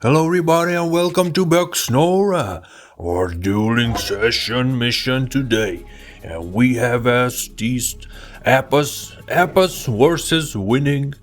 Hello everybody and welcome to Poxnora, our dueling session mission today. And we have as these Appas versus winning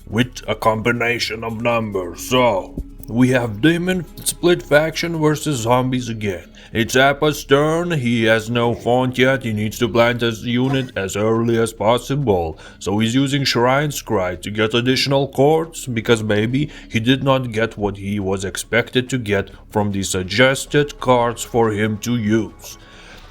with a combination of numbers. So, we have Demon Split Faction versus Zombies again. It's Appa's turn, he has no font yet, he needs to plant his unit as early as possible. So he's using Shrine Scry to get additional cords, because maybe he did not get what he was expected to get from the suggested cards for him to use.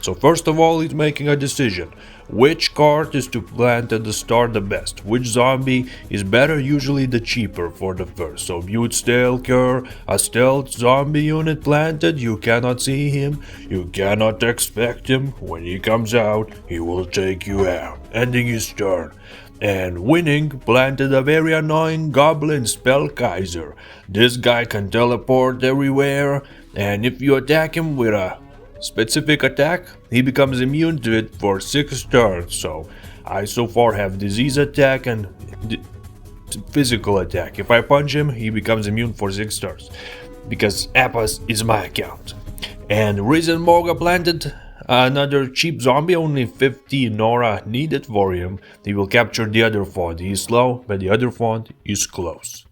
So first of all, he's making a decision. Which card is to plant at the start the best? Which zombie is better? Usually the cheaper for the first. So Mute Stalker, a stealth zombie unit planted, you cannot see him, you cannot expect him. When he comes out, he will take you out, ending his turn. And winning planted a very annoying goblin Spellkaiser. This guy can teleport everywhere, and if you attack him with a specific attack, he becomes immune to it for 6 turns. So I so far have disease attack and physical attack. If I punch him, he becomes immune for 6 turns, because Appas is my account. And Risen Moga planted another cheap zombie, only 50 Nora needed for him. He will capture the other font. He is slow, but the other font is close.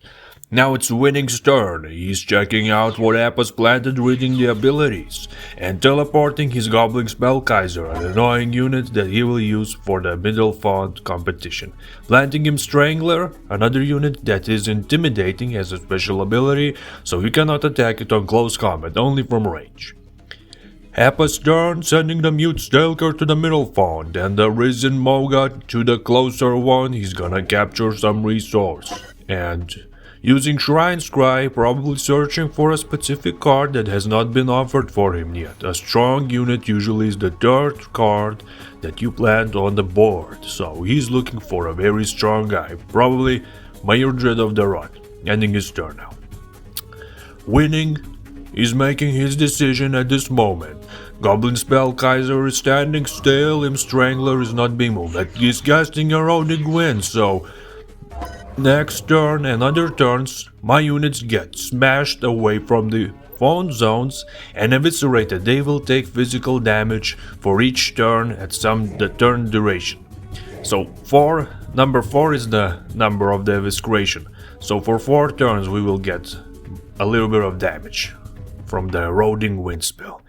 Now it's Winning's turn. He's checking out what Appas planted, reading the abilities, and teleporting his Goblin Spellkaiser, an annoying unit that he will use for the middle font competition. Planting him Strangler, another unit that is intimidating, has a special ability, so you cannot attack it on close combat, only from range. Appa's turn, sending the Mute Stalker to the middle font, and the Risen Moga to the closer one. He's gonna capture some resource. And using Shrine Scry, probably searching for a specific card that has not been offered for him yet. A strong unit usually is the third card that you plant on the board, so he's looking for a very strong guy, probably Mildred of the Rod, ending his turn now. Winning is making his decision at this moment. Goblin Spellkaiser is standing still, him Strangler is not being moved, but he's casting Eroding Wind, so next turn and other turns, my units get smashed away from the phone zones and eviscerated. They will take physical damage for each turn at the turn duration. So number 4 is the number of the evisceration. So for 4 turns we will get a little bit of damage from the Eroding Wind spell.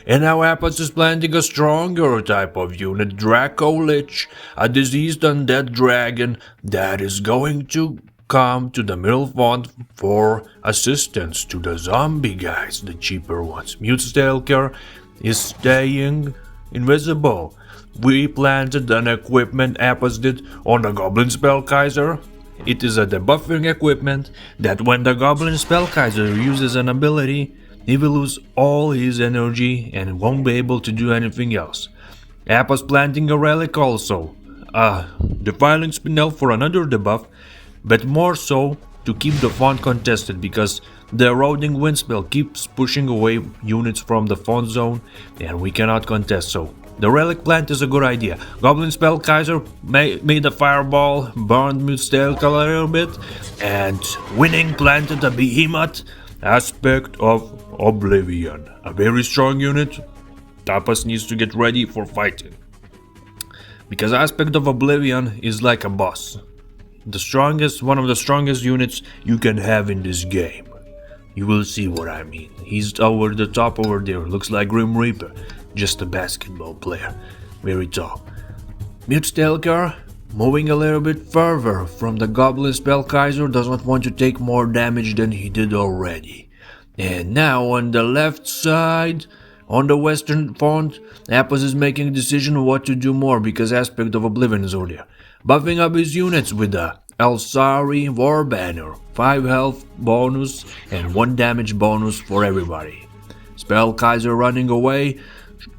And now Appas is planting a stronger type of unit, Draco Lich, a diseased undead dragon that is going to come to the middle font for assistance to the zombie guys, the cheaper ones. Mute Stalker is staying invisible. We planted an equipment Appas did on the Goblin Spellkaiser. It is a debuffing equipment that when the Goblin Spellkaiser uses an ability, he will lose all his energy and won't be able to do anything else. Appa's planting a relic also, Defiling Spinel for another debuff, but more so to keep the font contested, because the Eroding Wind spell keeps pushing away units from the font zone and we cannot contest, so the relic plant is a good idea. Goblin Spellkaiser made a fireball, burned Mute Stalker a little bit, and Winning planted a behemoth, Aspect of Oblivion, a very strong unit. Tapas needs to get ready for fighting, because Aspect of Oblivion is like a boss. One of the strongest units you can have in this game. You will see what I mean. He's over the top over there, looks like Grim Reaper, just a basketball player, very tall. Mute Stalker, moving a little bit further from the Goblin Spellkaiser, does not want to take more damage than he did already. And now on the left side, on the western font, Appas is making a decision what to do more, because Aspect of Oblivion is over there. Buffing up his units with the Elsari War Banner, 5 health bonus and 1 damage bonus for everybody. Spellkaiser running away,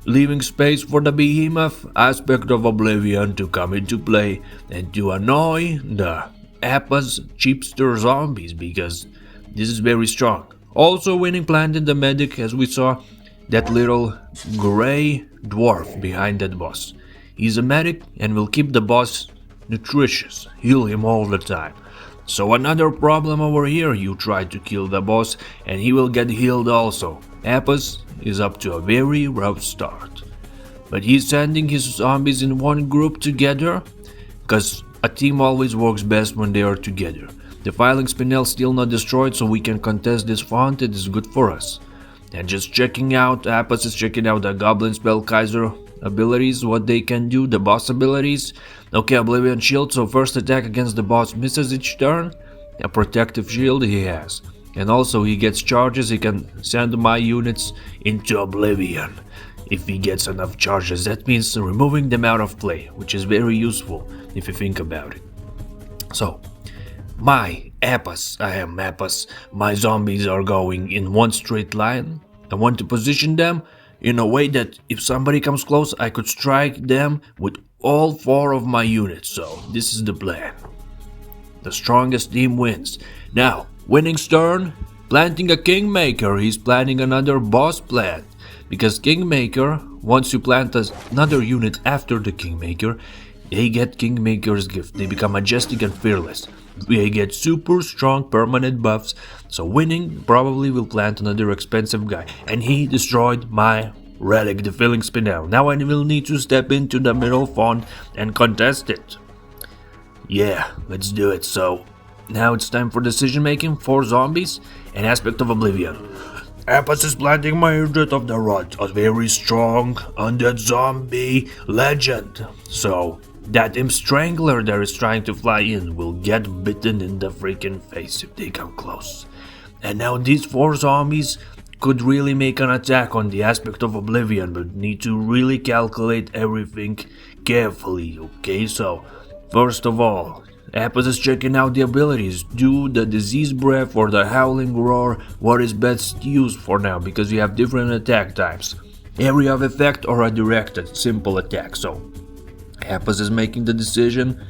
leaving space for the Behemoth, Aspect of Oblivion to come into play and to annoy the Appas cheapster zombies, because this is very strong. Also Winning planted the medic, as we saw, that little grey dwarf behind that boss. He's a medic and will keep the boss nutritious, heal him all the time. So another problem over here, you try to kill the boss and he will get healed also. Apis is up to a very rough start. But he's sending his zombies in one group together, cause a team always works best when they are together. The filing spinel still not destroyed, so we can contest this font. It is good for us. And just checking out, Apis is checking out the Goblin Spell Kaiser abilities, what they can do, the boss abilities. Okay, Oblivion Shield, so first attack against the boss misses each turn. A protective shield he has. And also he gets charges, he can send my units into Oblivion. If he gets enough charges, that means removing them out of play, which is very useful if you think about it. So, my Apis, my zombies are going in one straight line. I want to position them in a way that if somebody comes close, I could strike them with all 4 of my units. So, this is the plan. The strongest team wins. Now, winning's turn, planting a Kingmaker. He's planning another boss plant. Because Kingmaker, once you plant another unit after the Kingmaker, they get Kingmaker's gift. They become majestic and fearless. They get super strong permanent buffs. So winning probably will plant another expensive guy. And he destroyed my relic, the filling spinel. Now I will need to step into the middle font and contest it. Yeah, let's do it. So now it's time for decision making for zombies and Aspect of Oblivion. Apis is planting my Hydra of the Rod, a very strong undead zombie legend. So that Imp Strangler that is trying to fly in will get bitten in the freaking face if they come close. And now these 4 zombies could really make an attack on the Aspect of Oblivion, but need to really calculate everything carefully, okay? So, first of all, Apis is checking out the abilities. Do the Disease Breath or the Howling Roar, what is best used for now, because you have different attack types. Area of effect or a directed, simple attack. So, Apis is making the decision,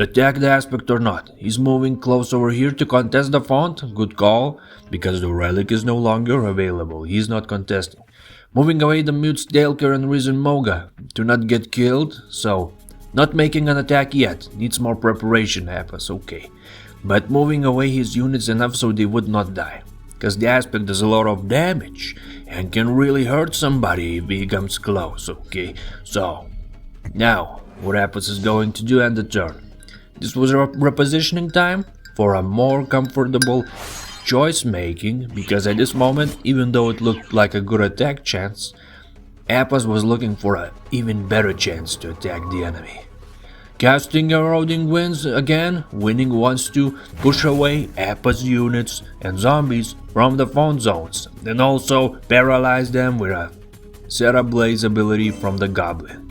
attack the aspect or not. He's moving close over here to contest the font, good call, because the relic is no longer available. He's not contesting. Moving away the Mute Stalker and Risen Moga to not get killed, so not making an attack yet, needs more preparation, Apis, okay. But moving away his units enough so they would not die, because the aspect does a lot of damage and can really hurt somebody if he comes close, okay. So, now, what Apis is going to do end the turn. This was a repositioning time for a more comfortable choice making, because at this moment, even though it looked like a good attack chance, Apis was looking for an even better chance to attack the enemy. Casting Eroding Winds again, winning wants to push away Apis units and zombies from the phone zones, and also paralyze them with a Set Ablaze ability from the Goblin.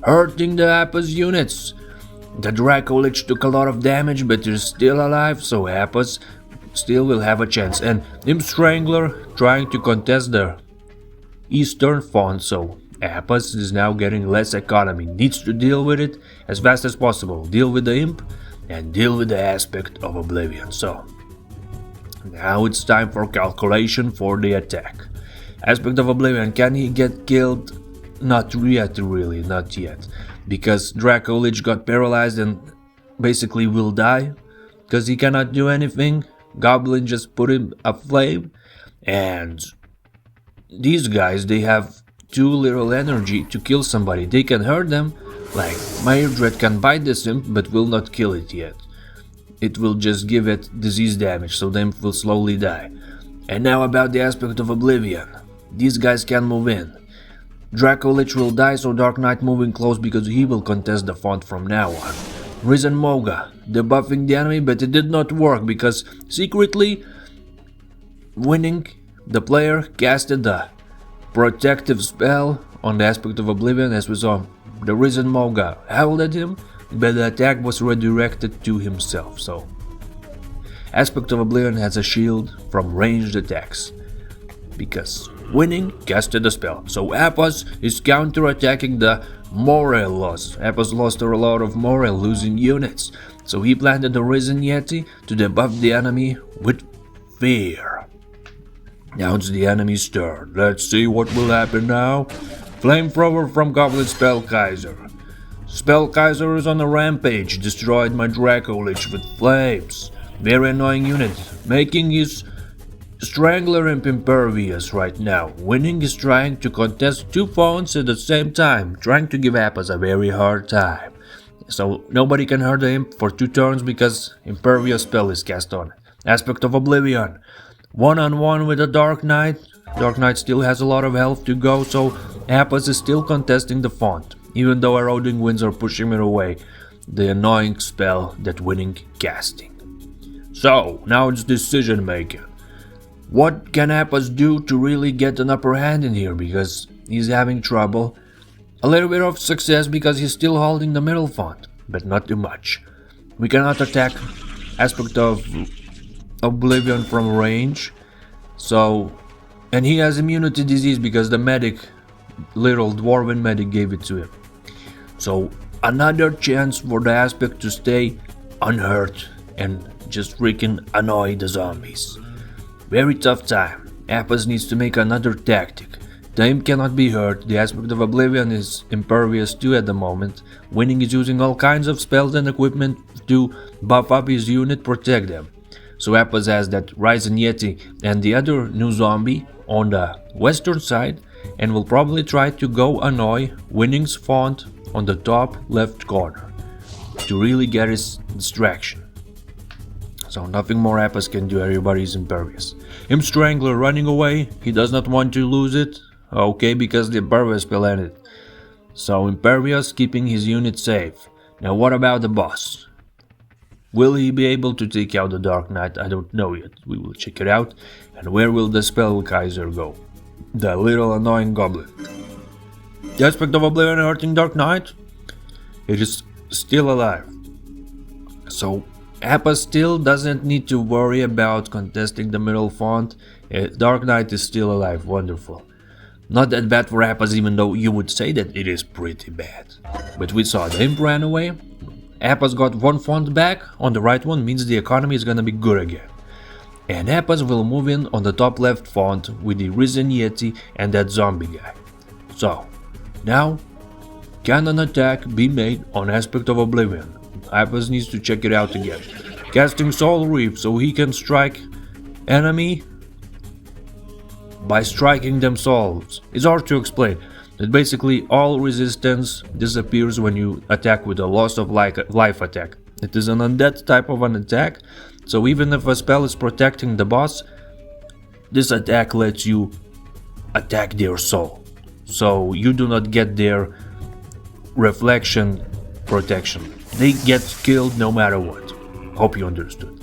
Hurting the Apis units. The Draco Lich took a lot of damage but is still alive, so Apis still will have a chance. And Imp Strangler trying to contest the Eastern Font, so Apis is now getting less economy, needs to deal with it as fast as possible. Deal with the Imp and deal with the Aspect of Oblivion. So now it's time for calculation for the attack. Aspect of Oblivion, can he get killed? Not yet, really, not yet. Because Draco Lich got paralyzed and basically will die. Because he cannot do anything. Goblin just put him a flame. And these guys, they have too little energy to kill somebody. They can hurt them. Like, my Dread can bite this imp, but will not kill it yet. It will just give it disease damage, so the imp will slowly die. And now about the Aspect of Oblivion. These guys can move in. Draco Lich will die, so Dark Knight moving close because he will contest the font from now on. Risen Moga, debuffing the enemy, but it did not work because secretly winning, the player casted the protective spell on the Aspect of Oblivion. As we saw, the Risen Moga howled at him, but the attack was redirected to himself, so Aspect of Oblivion has a shield from ranged attacks. Because winning casted the spell, so Apis is counter-attacking the morale loss. Apis lost a lot of morale, losing units, so he planted the Risen Yeti to debuff the enemy with fear. Now it's the enemy's turn. Let's see what will happen now. Flamethrower from Goblin Spell Kaiser. Spell Kaiser is on a rampage, destroyed my Draco Lich with flames. Very annoying unit, making his Strangler and impervious right now. Winning is trying to contest two phones at the same time, trying to give Appas a very hard time. So nobody can hurt him for 2 turns because impervious spell is cast on. Aspect of Oblivion. One-on-one with a Dark Knight. Dark Knight still has a lot of health to go, so Appas is still contesting the font, even though eroding winds are pushing it away. The annoying spell that winning casting. So now it's decision making. What can Appas do to really get an upper hand in here, because he's having trouble? A little bit of success because he's still holding the middle font, but not too much. We cannot attack Aspect of Oblivion from range, and he has immunity disease because the medic, little dwarven medic, gave it to him. So another chance for the Aspect to stay unhurt and just freaking annoy the zombies. Very tough time. Appas needs to make another tactic. The imp cannot be hurt. The Aspect of Oblivion is impervious too at the moment. Winning is using all kinds of spells and equipment to buff up his unit, protect them. So Appas has that Rising Yeti and the other new zombie on the western side, and will probably try to go annoy Winning's font on the top left corner to really get his distraction. So nothing more Appas can do, everybody's impervious. Imp Strangler running away, he does not want to lose it. Okay, because the impervious spell ended. So impervious keeping his unit safe. Now what about the boss? Will he be able to take out the Dark Knight? I don't know yet, we will check it out. And where will the Spell Kaiser go? The little annoying goblin. The Aspect of Oblivion hurting Dark Knight? It is still alive. So Appas still doesn't need to worry about contesting the middle font. Dark Knight is still alive, wonderful. Not that bad for Appas, even though you would say that it is pretty bad. But we saw the imp ran away. Appas got 1 font back on the right one, means the economy is gonna be good again. And Appas will move in on the top left font with the Risen Yeti and that zombie guy. So, now, can an attack be made on Aspect of Oblivion? Appas needs to check it out again. Casting Soul Reap so he can strike enemy by striking themselves. It's hard to explain. But basically all resistance disappears when you attack with a loss of life attack. It is an undead type of an attack, so even if a spell is protecting the boss, this attack lets you attack their soul. So you do not get their reflection protection. They get killed no matter what. Hope you understood.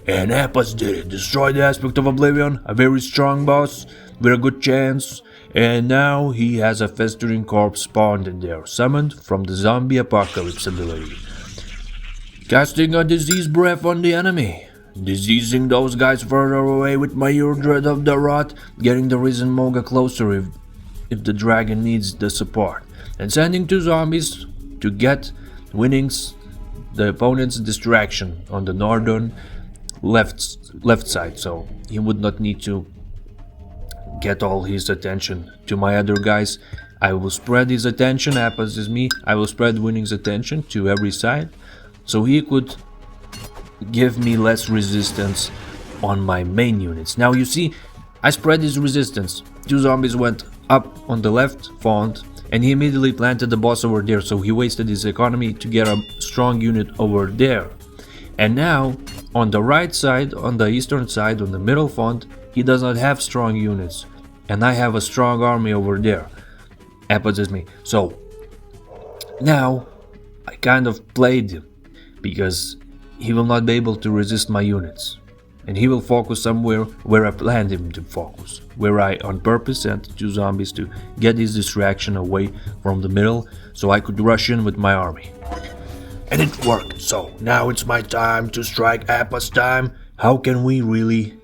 And Appas did it. Destroyed the Aspect of Oblivion, a very strong boss with a good chance. And now he has a festering corpse spawned in there, summoned from the zombie apocalypse ability. Casting a disease breath on the enemy. Diseasing those guys further away with my Dread of the Rot, getting the Risen Moga closer if the dragon needs the support. And sending 2 zombies to get the opponent's distraction on the northern left side, so he would not need to get all his attention to my other guys. I will spread his attention, Appas is me, I will spread Winning's attention to every side, so he could give me less resistance on my main units. Now you see, I spread his resistance. 2 zombies went up on the left font, and he immediately planted the boss over there, so he wasted his economy to get a strong unit over there. And now, on the right side, on the eastern side, on the middle font, he does not have strong units. And I have a strong army over there. Appas is me. So, now, I kind of played him, because he will not be able to resist my units. And he will focus somewhere where I planned him to focus, where I on purpose sent 2 zombies to get his distraction away from the middle, so I could rush in with my army. And it worked, so now it's my time to strike Appas time. How can we really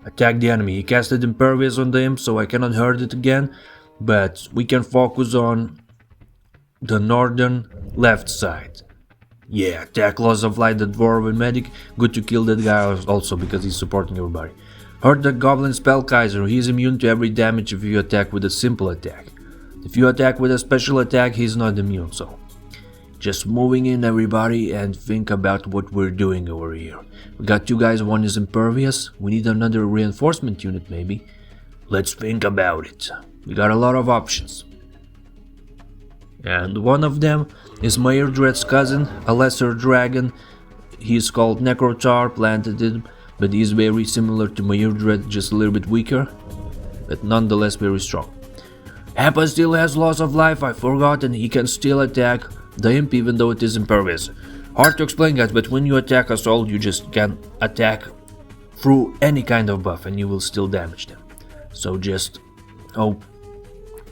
attack the enemy? He casted Impervious on the imp, so I cannot hurt it again, but we can focus on the northern left side. Yeah, attack loss of light the dwarven medic. Good to kill that guy also because he's supporting everybody. Hurt the goblin spell Kaiser. He is immune to every damage if you attack with a simple attack. If you attack with a special attack, he's not immune, so Just moving in, everybody, and think about what we're doing over here. We got two guys, one is impervious. We need another reinforcement unit, maybe. Let's think about it. We got a lot of options. And one of them is Mairdred's cousin, a lesser dragon. He's called Necrotar, planted him, but he's very similar to Mairdred, just a little bit weaker, but nonetheless very strong. Appa still has loss of life, I forgot, and he can still attack the imp even though it is impervious. Hard to explain, guys, but when you attack a soul, you just can attack through any kind of buff and you will still damage them. So just hope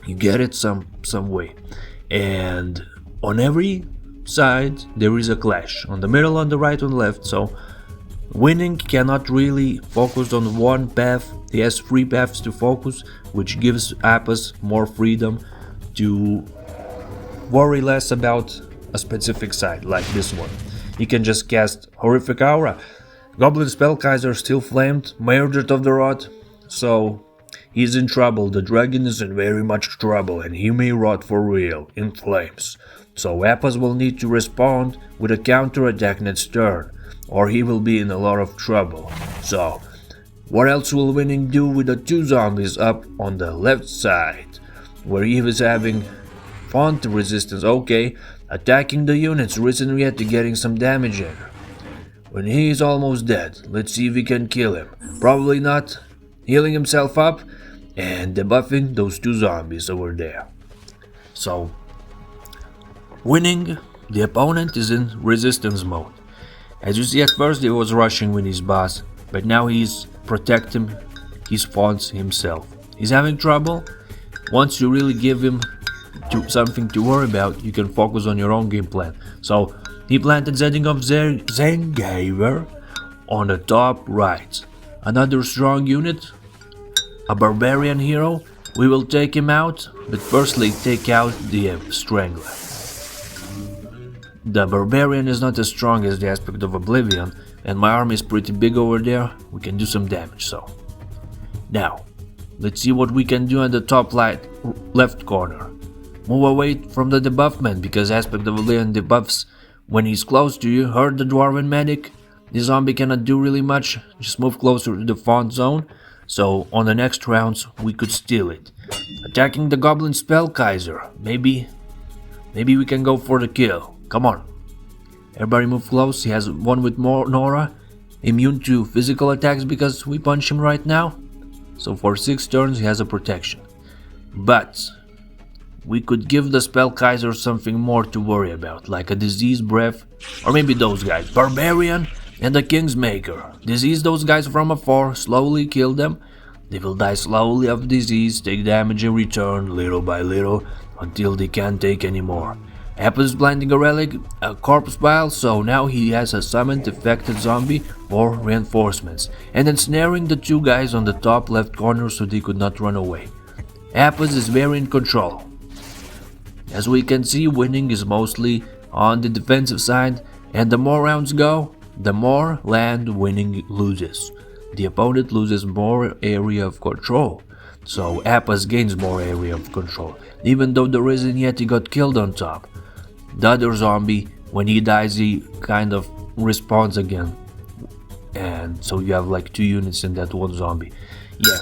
you get it some way. And on every side there is a clash, on the middle, on the right, on the left, so winning cannot really focus on one path. He has 3 paths to focus, which gives Appas more freedom to worry less about a specific side, like this one. He can just cast Horrific Aura. Goblin Spellkaiser still flamed, Mairdred of the Rot, so he's in trouble. The dragon is in very much trouble, and he may rot for real, in flames. So Appas will need to respond with a counter-attack next turn, or he will be in a lot of trouble. So, what else will winning do with the 2 zombies up on the left side, where he was having font resistance? Okay, attacking the units, risen yet to getting some damage in. When he is almost dead, let's see if we can kill him. Probably not. Healing himself up and debuffing those 2 zombies over there. So, winning, the opponent is in resistance mode. As you see, at first he was rushing with his boss, but now he's protecting his fonts himself. He's having trouble. Once you really give him something to worry about, you can focus on your own game plan. So he planted Zeding of Zengaver on the top right. Another strong unit, a barbarian hero. We will take him out, but firstly take out the Strangler. The barbarian is not as strong as the aspect of Oblivion, and my army is pretty big over there. We can do some damage, so. Now, let's see what we can do on the top left corner. Move away from the debuffman, because aspect of Oblivion debuffs when he's close to you. Hurt the dwarven medic. The zombie cannot do really much. Just move closer to the font zone, so on the next rounds we could steal it. Attacking the goblin Spellkaiser. Maybe we can go for the kill. Come on. Everybody move close. He has one with Nora. Immune to physical attacks because we punch him right now. So for 6 turns he has a protection. But we could give the Spellkaiser something more to worry about, like a disease breath, or maybe those guys, Barbarian and the Kingsmaker. Disease those guys from afar, slowly kill them. They will die slowly of disease, take damage in return, little by little, until they can't take anymore. Appas blinding a relic, a corpse pile, so now he has a summoned affected zombie or reinforcements, and ensnaring the 2 guys on the top left corner so they could not run away. Appas is very in control. As we can see, winning is mostly on the defensive side, and the more rounds go, the more land winning loses. The opponent loses more area of control, so Appas gains more area of control, even though the Risen Yeti got killed on top. The other zombie, when he dies, he kind of respawns again, and so you have like 2 units in that one zombie. Yeah,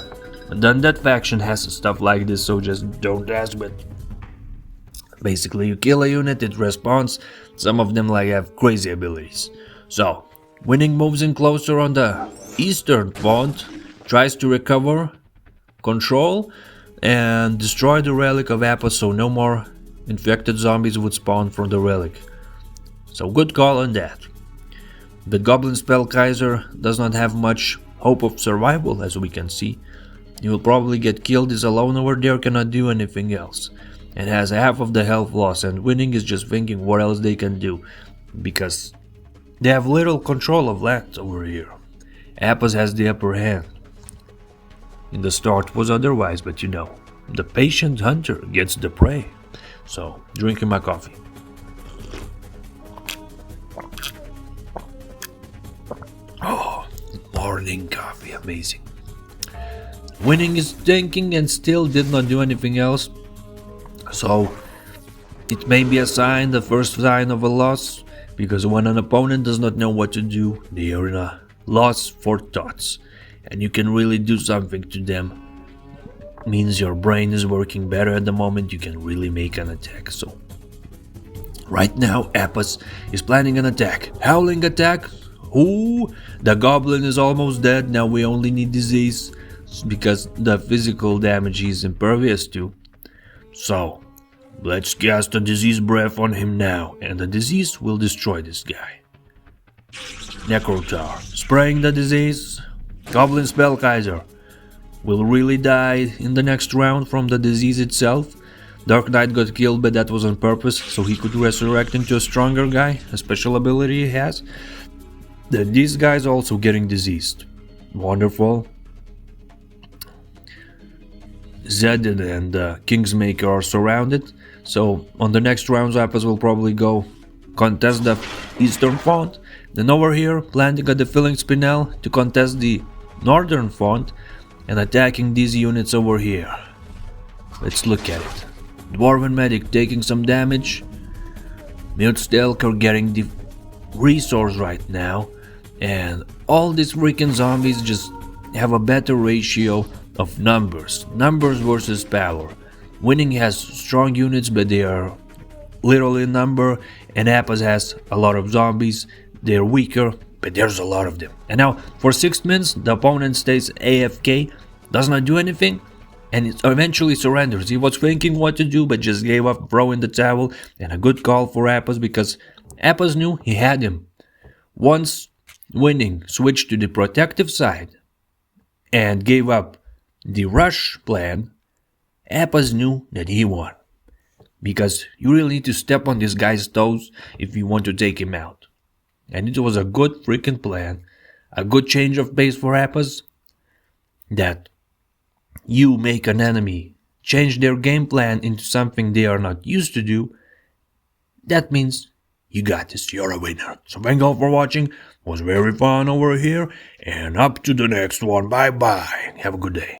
then that faction has stuff like this, so just don't ask, but basically you kill a unit, it respawns. Some of them like have crazy abilities. So, winning moves in closer on the eastern font, tries to recover control and destroy the relic of Appa, so no more infected zombies would spawn from the relic. So good call on that. The Goblin Spellkaiser does not have much hope of survival, as we can see. He will probably get killed, is alone over there, cannot do anything else, and has half of the health loss, and winning is just thinking what else they can do, because they have little control of land over here. Appas has the upper hand. In the start was otherwise, but you know, the patient hunter gets the prey. So, drinking my coffee. Oh, morning coffee, amazing. Winning is thinking and still did not do anything else. So, It may be a sign, the first sign of a loss, because when an opponent does not know what to do, they are in a loss for thoughts, and you can really do something to them. Means your brain is working better at the moment, you can really make an attack. So right now Apis is planning an attack. Howling attack. Ooh, the goblin is almost dead. Now we only need disease because the physical damage he's impervious to. So let's cast a disease breath on him now, and the disease will destroy this guy. Necrotar, spraying the disease. Goblin Spellkaiser will really die in the next round from the disease itself. Dark Knight got killed, but that was on purpose, so he could resurrect into a stronger guy, a special ability he has. Then these guys also getting diseased. Wonderful. Zed and Kingsmaker are surrounded, so on the next rounds Apis will probably go contest the Eastern Font. Then over here, planting a Defilling Spinel to contest the Northern Font, and attacking these units over here. Let's look at it. Dwarven Medic taking some damage. Mute Stalker getting the resource right now. And all these freaking zombies just have a better ratio of numbers. Numbers versus power. Winning has strong units, but they are little in number. And Apis has a lot of zombies. They're weaker, but there's a lot of them. And now, for 6 minutes, the opponent stays AFK, does not do anything, and it eventually surrenders. He was thinking what to do, but just gave up, throwing the towel, and a good call for Apis, because Apis knew he had him. Once winning switched to the protective side, and gave up the rush plan, Apis knew that he won. Because you really need to step on this guy's toes if you want to take him out. And it was a good freaking plan, a good change of pace for Apis, that you make an enemy change their game plan into something they are not used to do. That means you got this, you're a winner. So thank you all for watching, it was very fun over here, and up to the next one, bye bye, have a good day.